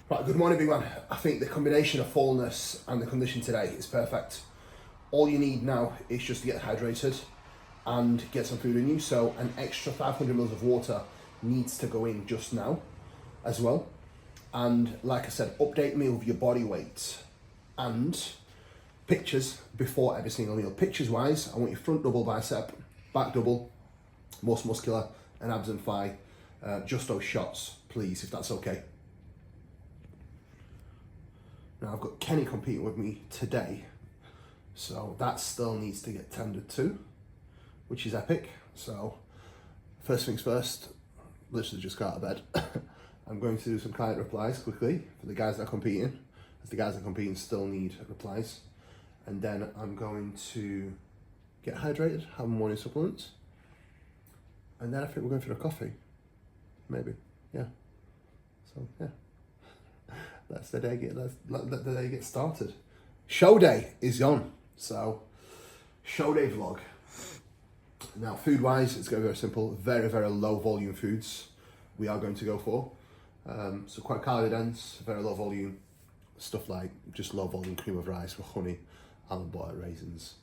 Right, good morning, big man. I think the combination of fullness and the condition today is perfect. All you need now is just to get hydrated and get some food in you. So an extra 500 mils of water needs to go in just now as well. And like I said, update me with your body weight and pictures before every single meal. Pictures wise, I want your front double bicep, back double, most muscular, and abs and thigh. Just those shots, please, if that's okay. Now I've got Kenny competing with me today, so that still needs to get tended to, which is epic. So first things first, literally just got out of bed. I'm going to do some client replies quickly for the guys that are competing, as the guys that are competing still need replies. And then I'm going to get hydrated, have morning supplements. And then I think we're going for a coffee, maybe, yeah. So yeah. Let the day get started. Show day is on, so show day vlog. Now, food wise, it's going to be very simple. Very, very low volume foods we are going to go for. So quite calorie dense, very low volume stuff like just low volume cream of rice with honey, almond butter, raisins,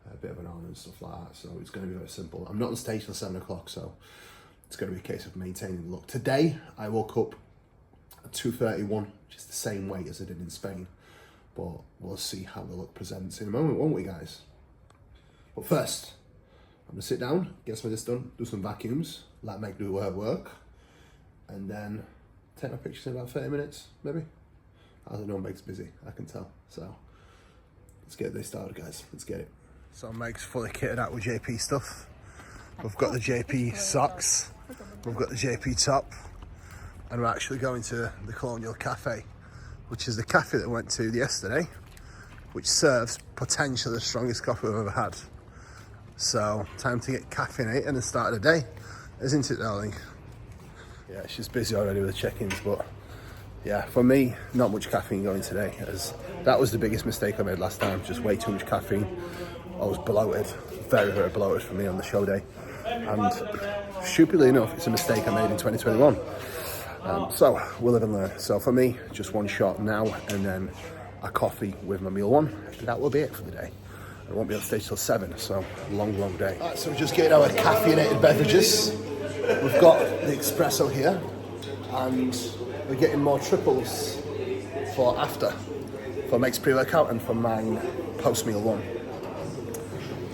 a bit of banana and stuff like that. So it's going to be very simple. I'm not on stage till 7 o'clock, so it's going to be a case of maintaining the look. Today, I woke up at 2:31, which is the same weight as I did in Spain, but we'll see how the look presents in a moment, won't we, guys? But first, I'm gonna sit down, get some of this done, do some vacuums, let Meg do her work, and then take my pictures in about 30 minutes, maybe. I don't know, Meg's busy, I can tell. So let's get this started, guys. Let's get it. So Meg's fully kitted out with JP stuff. We've got the JP socks, we've got the JP top, and we're actually going to the Colonial Cafe, which is the cafe that we went to yesterday, which serves potentially the strongest coffee we've ever had. So, time to get caffeinated and start the day, isn't it, darling? Yeah, she's busy already with the check-ins, but yeah, for me, not much caffeine going today, as that was the biggest mistake I made last time, just way too much caffeine. I was bloated, very, very bloated for me on the show day, and stupidly enough, it's a mistake I made in 2021. So we'll live and learn. So for me, just one shot now and then a coffee with my meal one. That will be it for the day. I won't be on stage till 7, so long, long day. All right, so we're just getting our caffeinated beverages. We've got the espresso here, and we're getting more triples for after, for Meg's pre-workout and for mine post-meal one.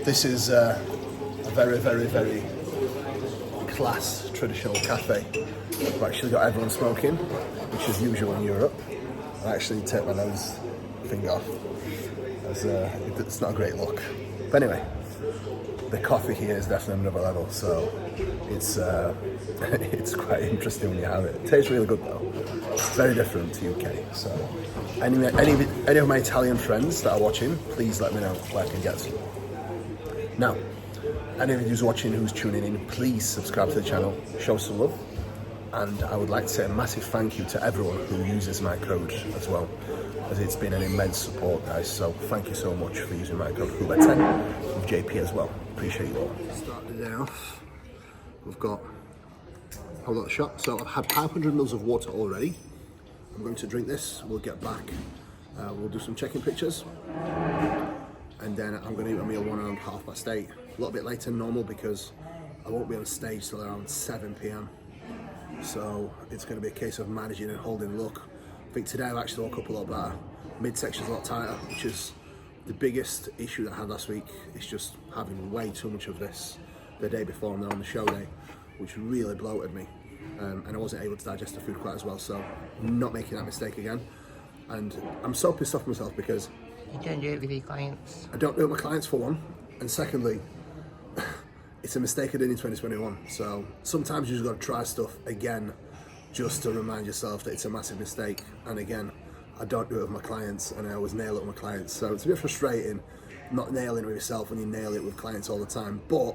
This is a very, very, very class traditional cafe. I've actually got everyone smoking, which is usual in Europe. I actually take my nose thing off, as it's not a great look. But anyway, the coffee here is definitely another level, so it's it's quite interesting when you have it. It tastes really good though. It's very different to UK. So any of my Italian friends that are watching, please let me know where I can get some. Now, any of you who's watching, who's tuning in, please subscribe to the channel, show some love. And I would like to say a massive thank you to everyone who uses my code as well, as it's been an immense support, guys. So thank you so much for using my code Kuba10 with JP as well. Appreciate you all. Start the day off. We've got a lot of shots. So I've had 500 mils of water already. I'm going to drink this. We'll get back. We'll do some check-in pictures. And then I'm going to eat my meal one around 8:30. A little bit later than normal because I won't be on stage till around 7 p.m. So it's going to be a case of managing and holding the look. I think today I've actually woke up a lot better. Midsection's a lot tighter, which is the biggest issue that I had last week. It's just having way too much of this the day before and then on the show day, which really bloated me. And I wasn't able to digest the food quite as well, so I'm not making that mistake again. And I'm so pissed off myself because you don't do it with your clients. I don't do it with my clients for one, and secondly, it's a mistake I did in 2021. So sometimes you just got to try stuff again just to remind yourself that it's a massive mistake. And again, I don't do it with my clients, and I always nail it with my clients. So it's a bit frustrating not nailing it with yourself when you nail it with clients all the time. But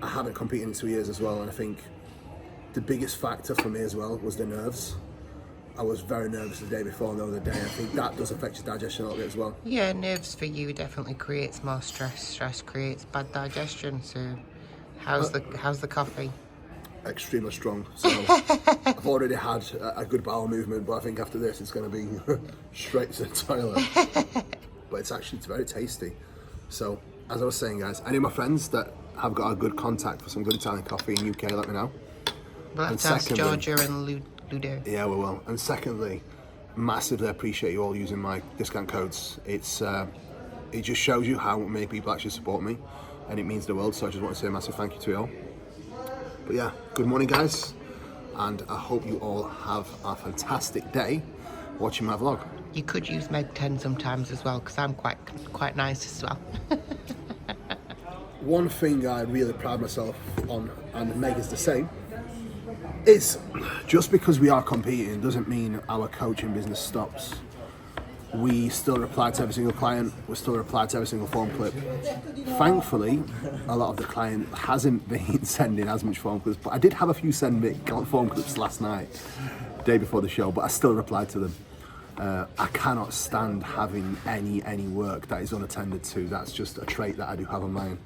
I haven't competed in 2 years as well, and I think the biggest factor for me as well was the nerves. I was very nervous the day before and the other day. I think that does affect your digestion a little bit as well. Yeah, nerves for you definitely creates more stress. Stress creates bad digestion. So, how's the coffee? extremely strong. So I've already had a good bowel movement, but I think after this it's going to be straight to the toilet. But it's very tasty. So as I was saying, guys, any of my friends that have got a good contact for some good Italian coffee in UK, let me know. We'll have to ask Georgia and Ludo. Yeah, we will. And secondly, massively appreciate you all using my discount codes. It just shows you how many people actually support me, and it means the world. So I just want to say a massive thank you to you all. But yeah, good morning, guys, and I hope you all have a fantastic day watching my vlog. You could use Meg 10 sometimes as well, because I'm quite nice as well. One thing I really pride myself on, and Meg is the same, is just because we are competing doesn't mean our coaching business stops. We still reply to every single client, we still reply to every single phone clip. Thankfully, a lot of the client hasn't been sending as much phone clips, but I did have a few send me phone clips last night, day before the show, but I still replied to them. I cannot stand having any work that is unattended to. That's just a trait that I do have on mine.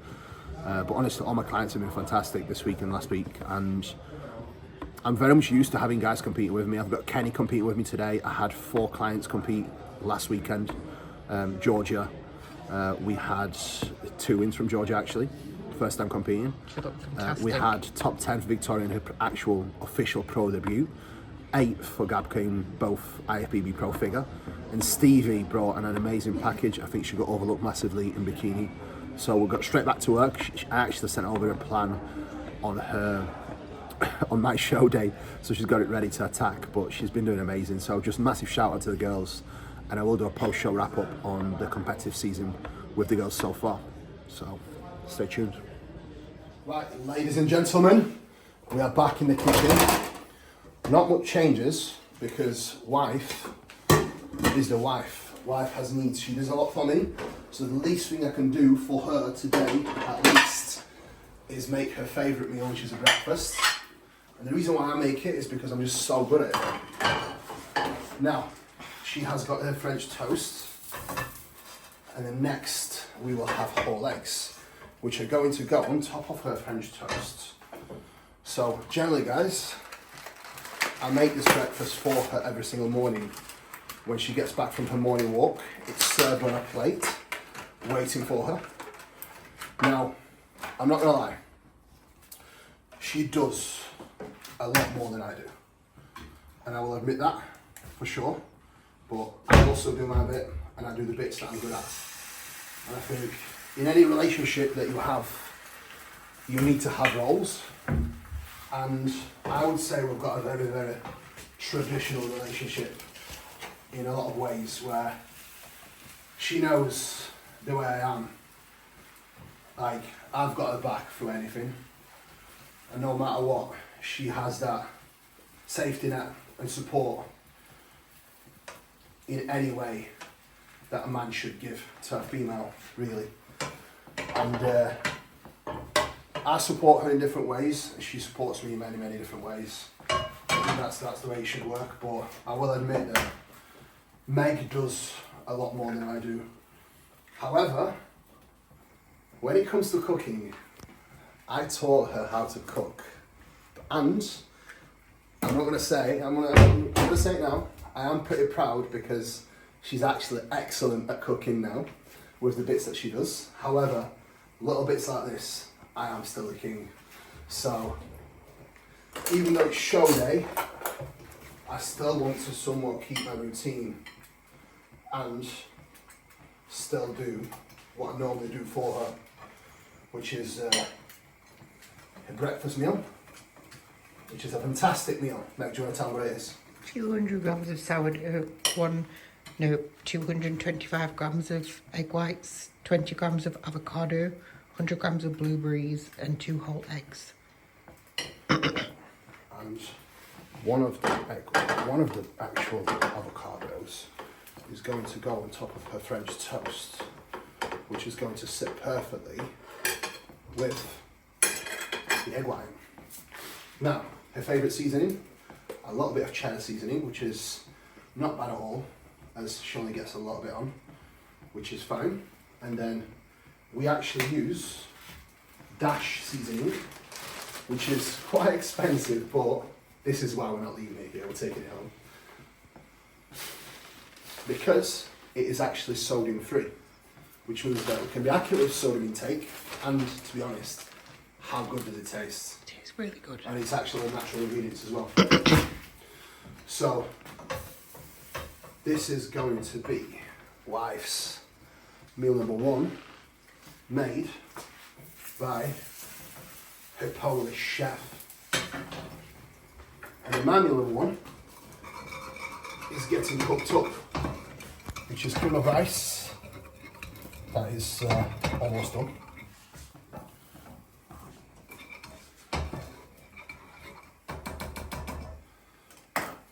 But honestly, all my clients have been fantastic this week and last week, and I'm very much used to having guys competing with me. I've got Kenny competing with me today. I had 4 clients compete last weekend. Georgia, we had 2 wins from Georgia actually, first time competing. We had top 10 for Victoria in her actual official pro debut. 8th for Gab King, both IFBB Pro figure, and Stevie brought an amazing package. I think she got overlooked massively in bikini, so we got straight back to work. I actually sent over a plan on her on my show day, so she's got it ready to attack, but she's been doing amazing. So just massive shout out to the girls, and I will do a post show wrap up on the competitive season with the girls so far, so stay tuned. Right, ladies and gentlemen, we are back in the kitchen. Not much changes, because wife is the wife. Wife has needs. She does a lot for me. So the least thing I can do for her today, at least, is make her favourite meal, which is a breakfast. And the reason why I make it is because I'm just so good at it. Now, she has got her French toast. And then next, we will have whole eggs, which are going to go on top of her French toast. So generally, guys, I make this breakfast for her every single morning. When she gets back from her morning walk, it's served on a plate, waiting for her. Now, I'm not gonna lie, she does a lot more than I do. And I will admit that, for sure. But I also do my bit, and I do the bits that I'm good at. And I think in any relationship that you have, you need to have roles. And I would say we've got a very, very traditional relationship in a lot of ways, where she knows the way I am. Like, I've got her back through anything. And no matter what, she has that safety net and support in any way that a man should give to a female, really. And I support her in different ways. She supports me in many, many different ways. I think that's the way it should work. But I will admit that Meg does a lot more than I do. However, when it comes to cooking, I taught her how to cook. And I'm not going to say, I'm going to say it now, I am pretty proud, because she's actually excellent at cooking now with the bits that she does. However, little bits like this, I am still the king. So, even though it's show day, I still want to somewhat keep my routine and still do what I normally do for her, which is a breakfast meal, which is a fantastic meal. Meg, do you want to tell me what it is? 200 grams of sourdough, 225 grams of egg whites, 20 grams of avocado, 100 grams of blueberries, and 2 whole eggs. And one of the actual avocados is going to go on top of her French toast, which is going to sit perfectly with the egg white. Now, her favourite seasoning, a little bit of cheddar seasoning, which is not bad at all, as she only gets a little bit on, which is fine. And then we actually use dash seasoning, which is quite expensive, but this is why we're not leaving it here, we're taking it home. Because it is actually sodium free, which means that it can be accurate with sodium intake, and to be honest, how good does it taste? It tastes really good. And it's actually natural ingredients as well. So, this is going to be wife's meal number 1, made by her Polish chef. And then my meal number 1 is getting cooked up, which is Kuba rice. That is almost done.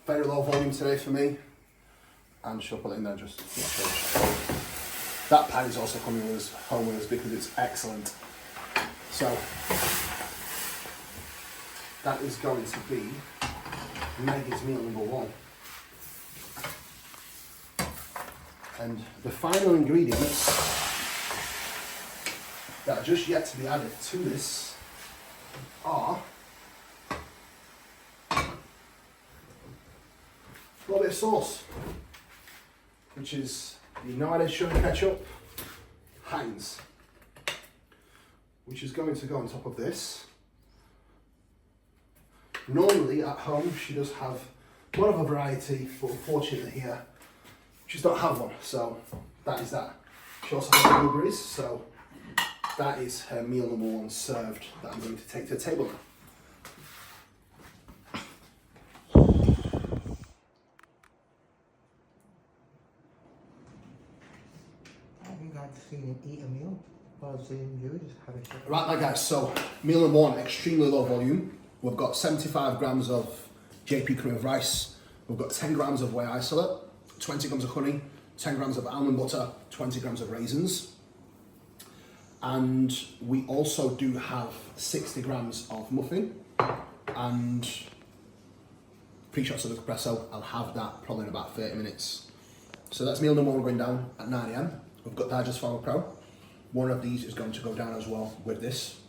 Very low volume today for me, and she'll put it in there just to finish. That pan is also coming with us home with us because it's excellent. So that is going to be Maggie's meal number 1. And the final ingredients that are just yet to be added to this are a little bit of sauce, which is the United Sugar Ketchup Heinz, which is going to go on top of this. Normally at home she does have more of a variety, but unfortunately here she does not have one, so that is that. She also has blueberries, so that is her meal number 1 served that I'm going to take to the table now. I haven't got to see him eat a meal. While seeing you just have a shot. Right now guys, so meal number 1, extremely low volume. We've got 75 grams of JP cream of rice. We've got 10 grams of whey isolate, 20 grams of honey, 10 grams of almond butter, 20 grams of raisins. And we also do have 60 grams of muffin and 3 shots of espresso. I'll have that probably in about 30 minutes. So that's meal number 1 going down at 9 AM. We've got Digest Pharma Pro. One of these is going to go down as well with this.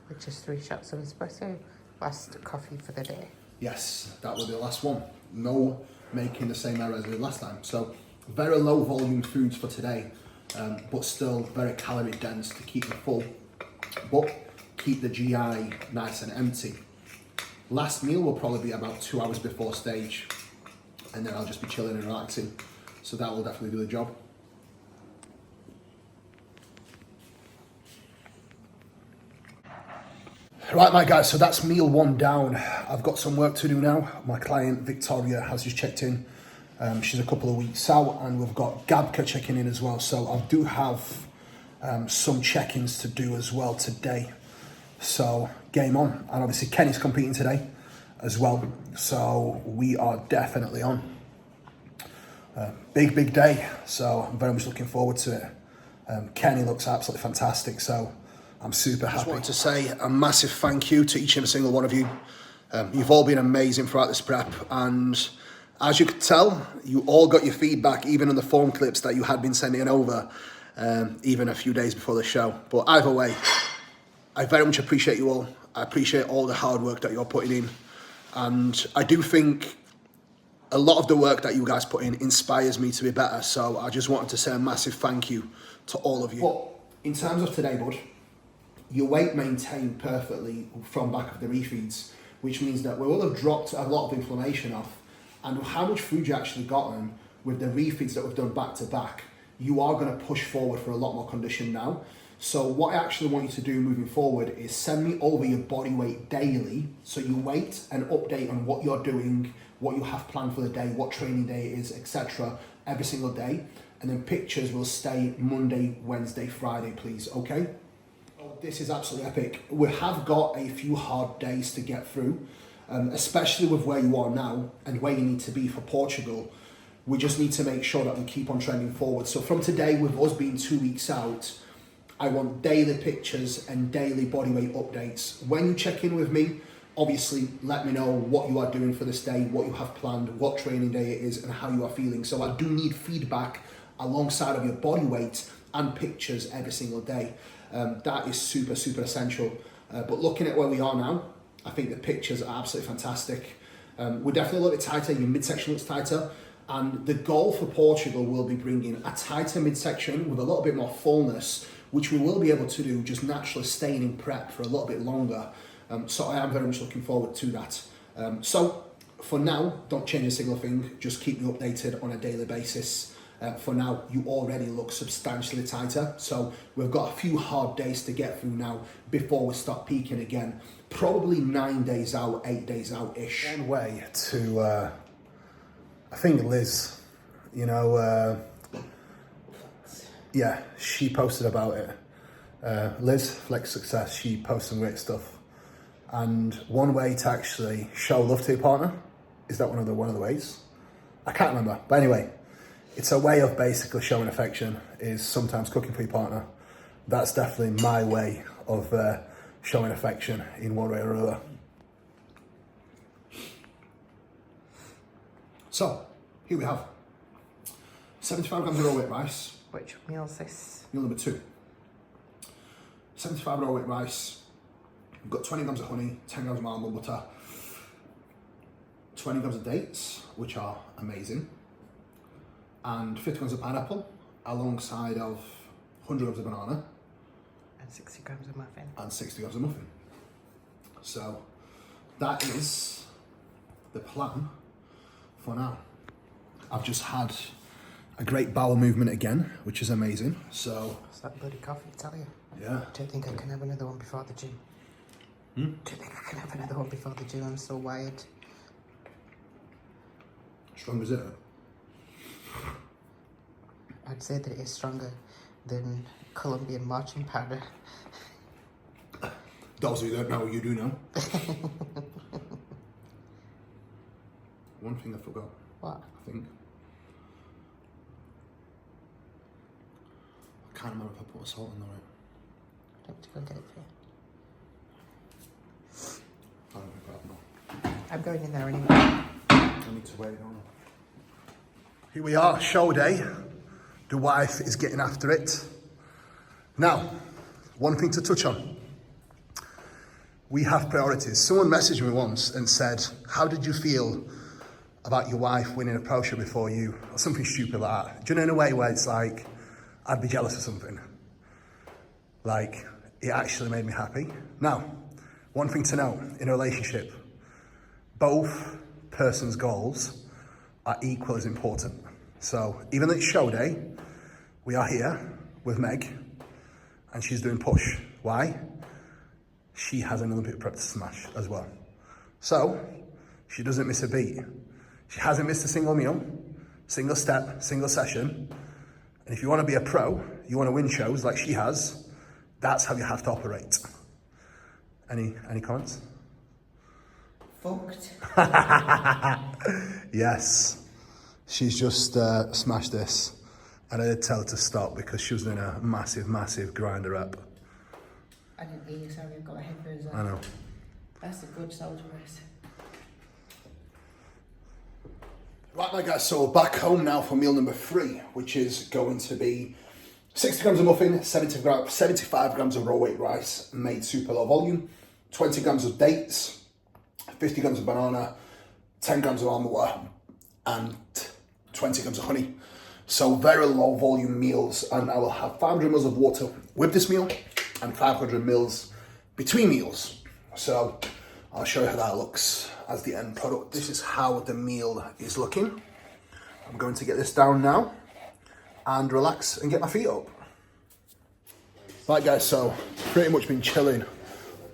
Which is 3 shots of espresso, last coffee for the day. Yes, that will be the last one. No making the same error as we did last time. So very low volume foods for today, but still very calorie dense to keep you full, but keep the GI nice and empty. Last meal will probably be about 2 hours before stage, and then I'll just be chilling and relaxing. So that will definitely do the job. Right, my guys, so that's meal 1 down. I've got some work to do now. My client, Victoria, has just checked in. She's a couple of weeks out, and we've got Gabka checking in as well. So I do have some check-ins to do as well today. So game on. And obviously Kenny's competing today as well. So we are definitely on. Big day. So I'm very much looking forward to it. Kenny looks absolutely fantastic. So I'm super happy. I just wanted to say a massive thank you to each and every single one of you. You've all been amazing throughout this prep, and as you could tell, you all got your feedback, even on the form clips that you had been sending over, even a few days before the show. But either way, I very much appreciate you all. I appreciate all the hard work that you're putting in, and I do think a lot of the work that you guys put in inspires me to be better. So I just wanted to say a massive thank you to all of you. But in terms of today, bud, your weight maintained perfectly from back of the refeeds, which means that we will have dropped a lot of inflammation off, and how much food you actually gotten with the refeeds that we've done back to back, you are going to push forward for a lot more condition now. So what I actually want you to do moving forward is send me over your body weight daily, so you weight and update on what you're doing, what you have planned for the day, what training day it is, etc. every single day, and then pictures will stay Monday, Wednesday, Friday, please, okay? This is absolutely epic. We have got a few hard days to get through, especially with where you are now and where you need to be for Portugal. We just need to make sure that we keep on trending forward. So from today, with us being 2 weeks out, I want daily pictures and daily body weight updates. When you check in with me, obviously let me know what you are doing for this day, what you have planned, what training day it is, and how you are feeling. So I do need feedback alongside of your body weight and pictures every single day. That is super essential. But looking at where we are now, I think the pictures are absolutely fantastic. We're definitely a little bit tighter, your midsection looks tighter, and the goal for Portugal will be bringing a tighter midsection with a little bit more fullness, which we will be able to do just naturally staying in prep for a little bit longer. So I am very much looking forward to that. So for now, don't change a single thing, just keep me updated on a daily basis. For now, you already look substantially tighter, so we've got a few hard days to get through now before we start peaking again. Probably 9 days out, 8 days out-ish. One way to, I think Liz, you know, yeah, she posted about it. Liz, Flex Success, she posts some great stuff. And one way to actually show love to your partner, is that one of the ways? I can't remember, but anyway, it's a way of basically showing affection, is sometimes cooking for your partner. That's definitely my way of showing affection in one way or another. So, here we have 75 grams of raw wheat rice. Which meal is this? Meal number 2. 75 raw wheat rice. We've got 20 grams of honey, 10 grams of almond butter, 20 grams of dates, which are amazing, and 50 grams of pineapple, alongside of 100 grams of banana. And 60 grams of muffin. And 60 grams of muffin. So that is the plan for now. I've just had a great bowel movement again, which is amazing. So It's that bloody coffee, I tell you. yeah. Do you think I can have another one before the gym? Do you think I can have another one before the gym? I'm so wired. Strong as it? I'd say that it is stronger than Colombian marching powder. Those of you that know, you do know. One thing I forgot. What? I think. I can't remember if I put a salt in there. I have to go get it for you. I don't think I have, no. I'm going in there anyway. I need to wait on. Here we are, show day. The wife is getting after it. Now, one thing to touch on. We have priorities. Someone messaged me once and said, how did you feel about your wife winning a pro show before you? Or something stupid like that. Do you know, in a way where it's like, I'd be jealous of something. Like, it actually made me happy. Now, one thing to know in a relationship, both persons' goals are equal as important. So even though it's show day, we are here with Meg and she's doing push. Why? She has an Olympic prep to smash as well. So she doesn't miss a beat. She hasn't missed a single meal, single step, single session. And if you want to be a pro, you want to win shows like she has, that's how you have to operate. Any comments? Fucked. Yes. She's just smashed this. And I did tell her to stop because she was doing a massive, massive grinder up. I didn't hear you, sorry, I've got my headphones on. I know. That's a good soldier race. Right, my guys, so back home now for meal number 3, which is going to be 60 grams of muffin, 75 grams of raw wheat rice, made super low volume, 20 grams of dates, 50 grams of banana, 10 grams of almond butter, and 20 grams of honey. So very low volume meals, and I will have 500 mils of water with this meal and 500 mils between meals. So I'll show you how that looks as the end product. This is how the meal is looking. I'm going to get this down now and relax and get my feet up. Right guys, so pretty much been chilling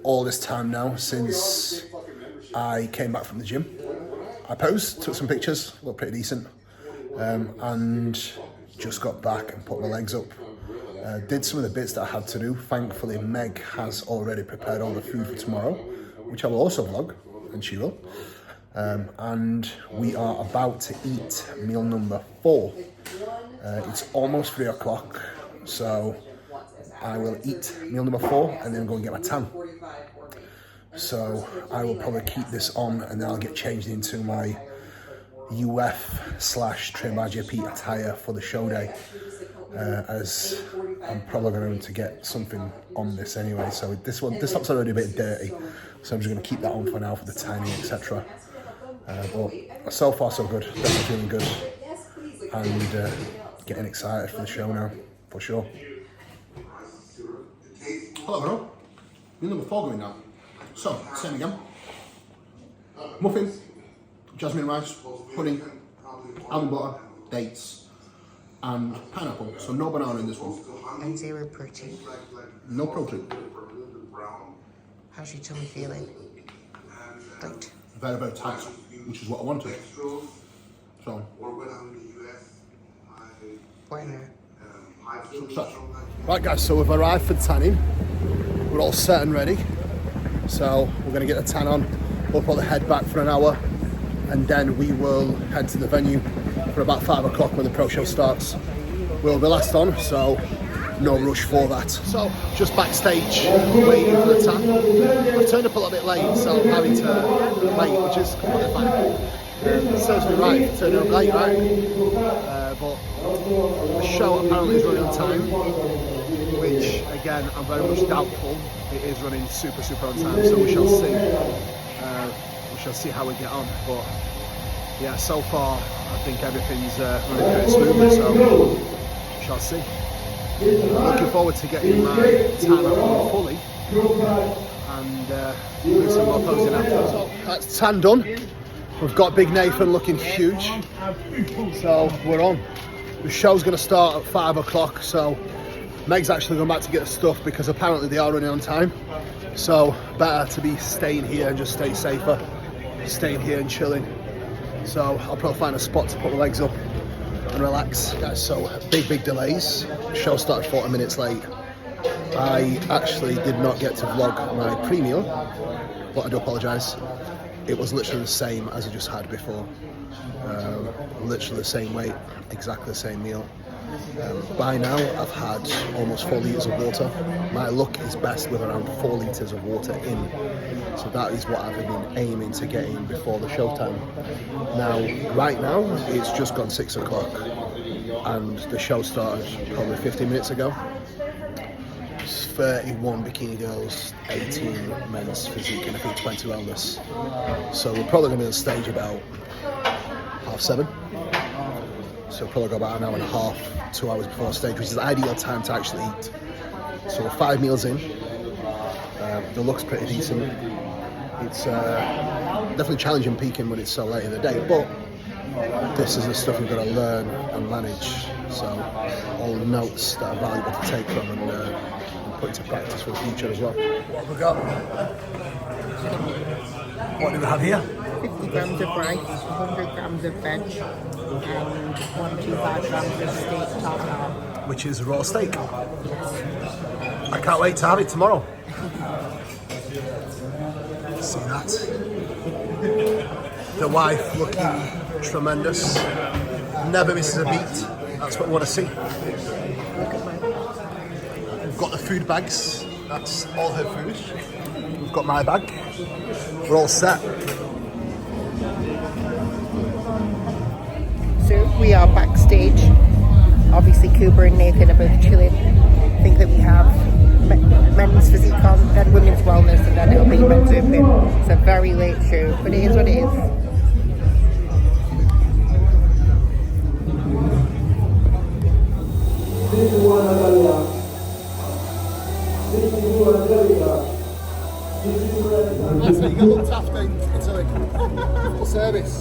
all this time now since I came back from the gym. I posed, took some pictures, looked pretty decent, and just got back and put my legs up. Did some of the bits that I had to do. Thankfully, Meg has already prepared all the food for tomorrow, which I will also vlog, and she will. And we are about to eat meal number 4. It's almost 3 o'clock, so I will eat meal number 4 and then go and get my tan. So I will probably keep this on and then I'll get changed into my UF/Trim by JP attire for the show day. as I'm probably going to get something on this anyway. So this top's already a bit dirty, so I'm just going to keep that on for now for the tanning, etc. But so far so good, definitely feeling good, and getting excited for the show now, for sure. Hello bro, meal number 4 going down. So, same again. Muffin, jasmine rice, pudding, almond butter, dates, and pineapple. So no banana in this one. And 0 protein. No protein. How's your tummy feeling? Good. Very, very tight, which is what I wanted. So, Bueno. success. Right guys, so we've arrived for tanning. We're all set and ready. So we're going to get the tan on. We'll probably head back for an hour, and then we will head to the venue for about 5 o'clock when the pro show starts. We'll be last on, so no rush for that. So just backstage, waiting for the tan. I've turned up a little bit late, so I'm having to wait, which is completely fine. It serves me right, turning up late, right? But the show apparently is running on time, which again I'm very much doubtful. It is running super on time, so we shall see. We shall see how we get on. But yeah, so far I think everything's running pretty smoothly, so we shall see. I'm looking forward to getting my tan on fully and doing some more posing after. So that's tan done. We've got Big Nathan looking huge, so we're on. The show's going to start at 5 o'clock, so Meg's actually going back to get the stuff because apparently they are running on time. So better to be staying here and just stay safer, staying here and chilling. So I'll probably find a spot to put my legs up and relax. Guys, so big delays. The show started 40 minutes late. I actually did not get to vlog my pre-meal, but I do apologise. It was literally the same as I just had before. Literally the same weight, exactly the same meal. By now I've had almost 4 litres of water. My luck is best with around 4 litres of water in. So that is what I've been aiming to get in before the showtime. Now, right now, it's just gone 6 o'clock and the show started probably 15 minutes ago. 31 bikini girls, 18 men's physique, and I think 20 wellness. So we're probably going to be on stage about 7:30. So we'll probably go about an hour and a half, 2 hours before stage, which is the ideal time to actually eat. So we're 5 meals in. The look's pretty decent. It's definitely challenging peaking when it's so late in the day, but this is the stuff we've got to learn and manage. So all the notes that are valuable to take from and put into practice for the future as well. What have we got? What do we have here? 50 grams of rice, 100 grams of veg, and 125 grams of steak tartare. Which is raw steak. I can't wait to have it tomorrow. See that? The wife looking tremendous. Never misses a beat. That's what we want to see. We've got the food bags. That's all her food. We've got my bag. We're all set. So we are backstage. Obviously Kuba and Nathan are both chilling. I think that we have men's physique on, then women's wellness, and then it'll be men's open. It's a very late show, but it is what it is. That's it, you got looked after into it. Full service.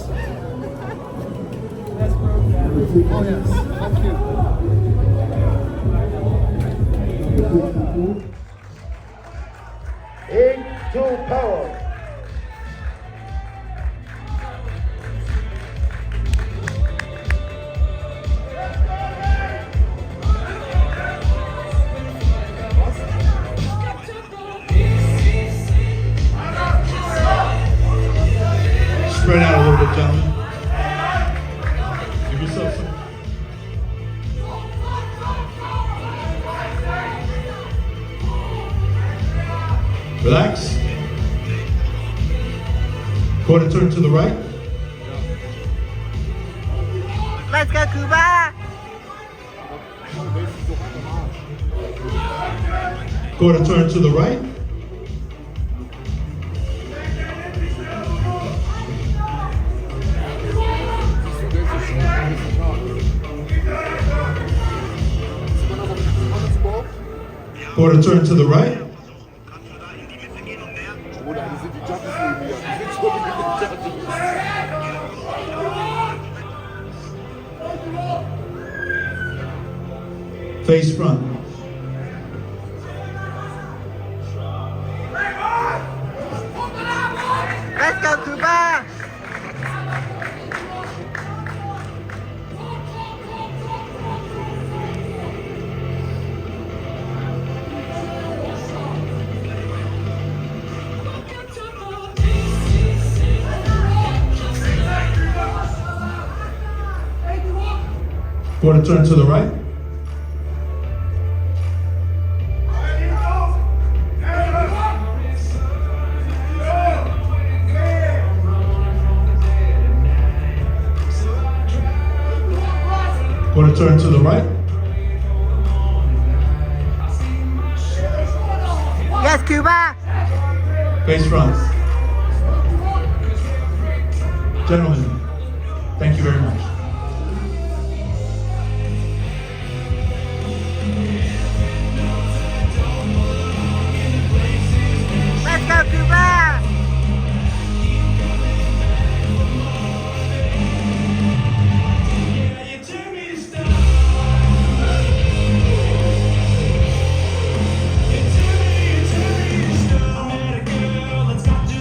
Oh yes, thank you. Into power. Spread out a little bit, gentlemen. Give yourself some. Relax. Quarter turn to the right. Let's go, Kuba! Quarter turn to the right. Quarter turn to the right. Face front. Let's go, Kuba! Quarter turn to the right. Quarter turn to the right. Yes, Kuba! Face front. Gentlemen, thank you very much. Let's go, Kuba!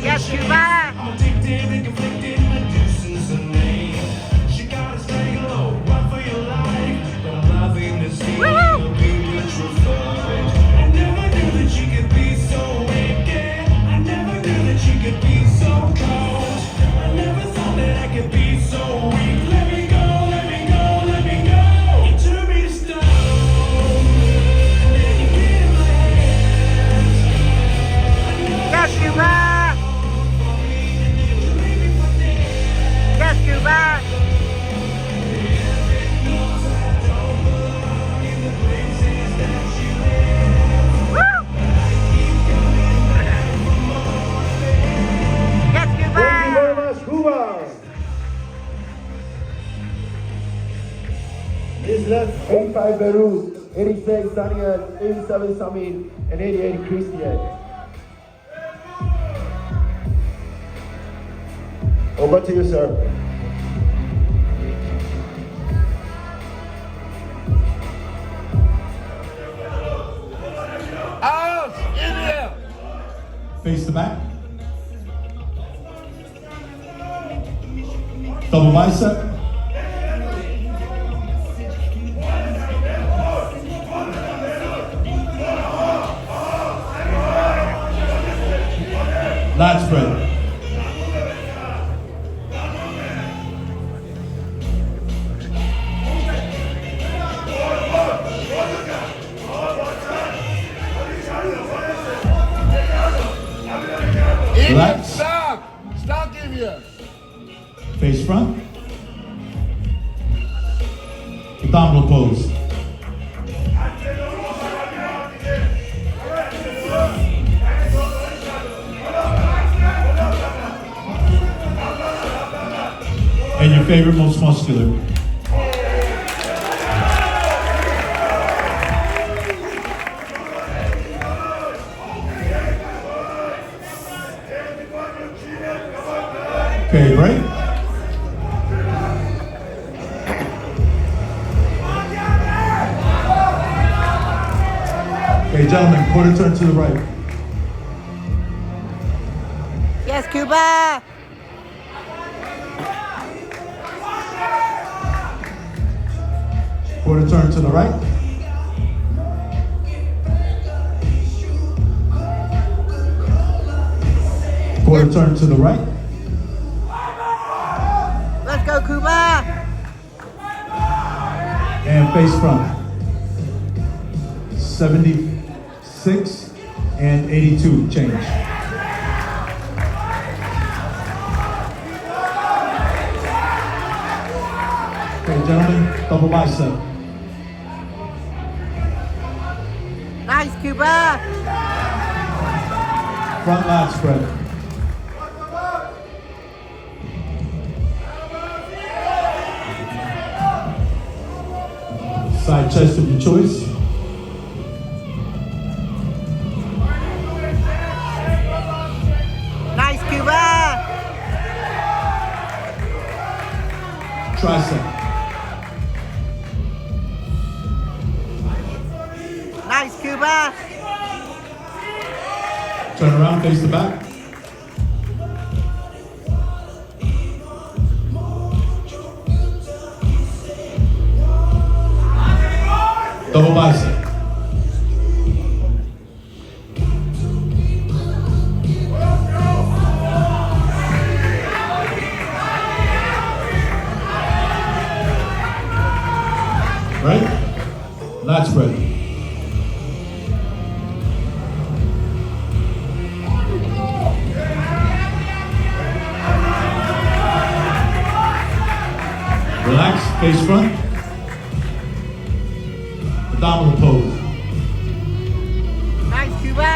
Yes, Kuba! Yes, Kuba! Yes, Kuba! Woo! Yes, Kuba! Thank you very much, Kuba. His left 85 Beirut, 86 Daniel, 87 Samin, and 88 Christian. Over to you, sir. Face the back. Double bicep. Lat spread. Relax. Stop, give you. Face front. Abdominal pose. And your favorite, most muscular. Okay, break. Okay, gentlemen, quarter turn to the right. Yes, Kuba! Quarter turn to the right. Quarter turn to the right. Let's go, Kuba! And face front. 76 and 82 change. Okay, gentlemen, double bicep. Nice, Kuba. Front lat spread. Side chest of your choice. Nice, Kuba. Tricep. Nice, Kuba. Turn around, face the back. Double bicep. Right? Lat spread. Relax, face front. Abdominal pose. Nice, Kuba.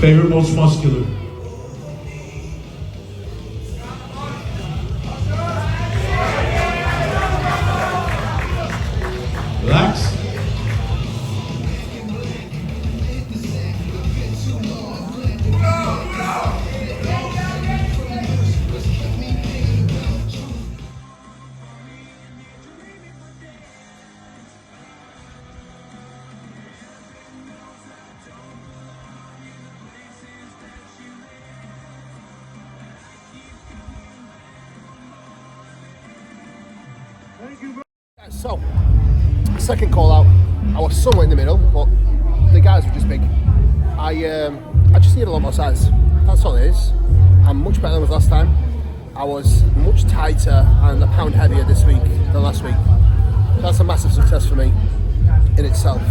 Favorite, most muscular. Relax. So, second call out. I was somewhere in the middle, but the guys were just big. I just need a lot more size. That's all it is. I'm much better than I was last time. I was much tighter and a pound heavier this week than last week. That's a massive success for me in itself.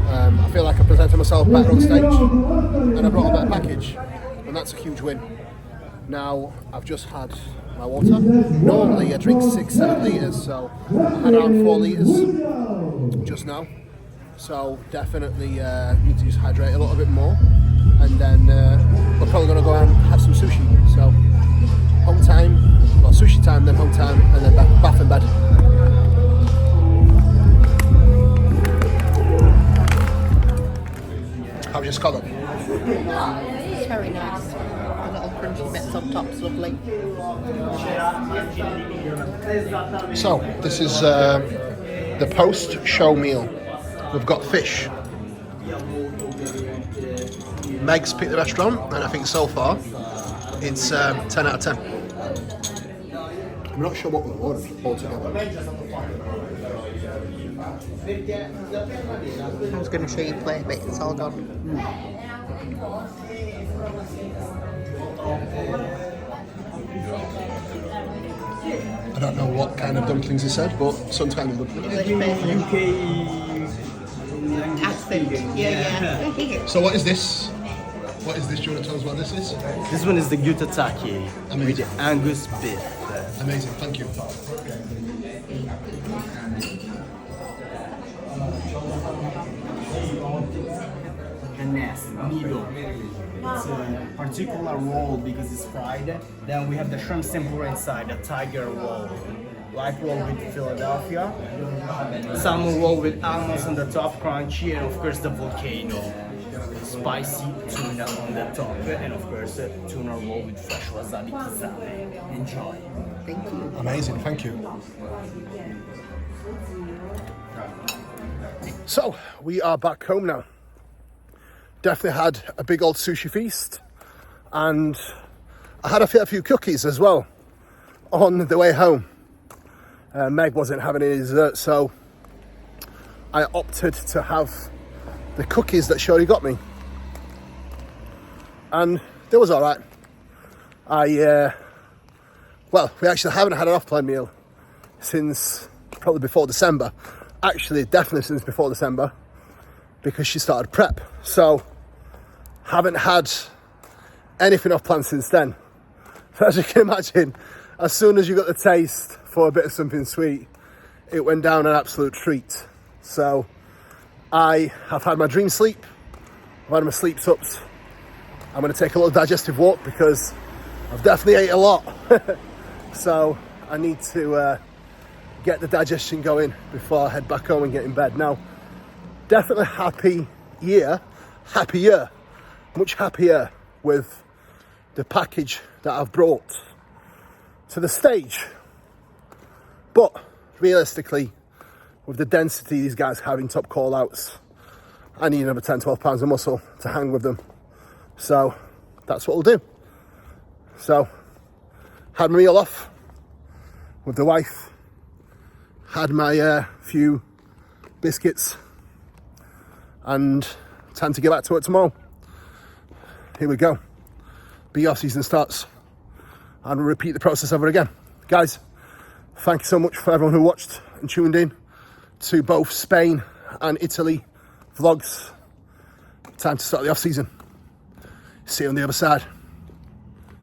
I feel like I presented myself better on stage and I brought a better package, and that's a huge win. Now I've just had my water. Normally I drink 6-7 litres, so I had around 4 litres just now. So definitely need to just hydrate a little bit more, and then we're probably going to go and have some sushi. So home time, well, sushi time, then home time, and then bath and bed. How's your scallop? It's very nice. The little crunchy bits on top's lovely. So this is the post-show meal. We've got fish. Meg's picked the restaurant, and I think so far it's 10 out of 10. I'm not sure what we've ordered altogether. I was going to show you plate, but it's all gone. I don't know what kind of dumplings he said, but some kind of dumplings. Accent. Yeah. So what is this? What is this? Do you want to tell us what this is? This one is the Gutataki with Amazing. the Angus beef. Amazing, thank you. Needle. It's a particular roll because it's fried. Then we have the shrimp tempura inside, the tiger roll. Light roll with Philadelphia. Salmon roll with almonds on the top, crunchy, and of course the volcano. Spicy tuna on the top, and of course a tuna roll with fresh wasabi kisame. Enjoy. Thank you. Amazing, thank you. So, we are back home now. Definitely had a big old sushi feast, and I had a fair few cookies as well on the way home. Meg wasn't having any dessert, so I opted to have the cookies that Shorty got me, and it was all right. Well, we actually haven't had an off-plan meal since probably before December. Actually, definitely since before December, because she started prep. So, haven't had anything off plan since then. As you can imagine, as soon as you got the taste for a bit of something sweet, it went down an absolute treat. So I have had my dream sleep, I've had my sleep sups. I'm going to take a little digestive walk because I've definitely ate a lot. So I need to get the digestion going before I head back home and get in bed. Now, definitely happier, much happier with the package that I've brought to the stage. But realistically, with the density these guys have in top call-outs, I need another 10, 12 pounds of muscle to hang with them. So that's what we'll do. So, had my meal off with the wife, had my few biscuits, and time to get back to it tomorrow. Here we go. The off season starts, and we'll repeat the process over again. Guys, thank you so much for everyone who watched and tuned in to both Spain and Italy vlogs. Time to start the off season. See you on the other side.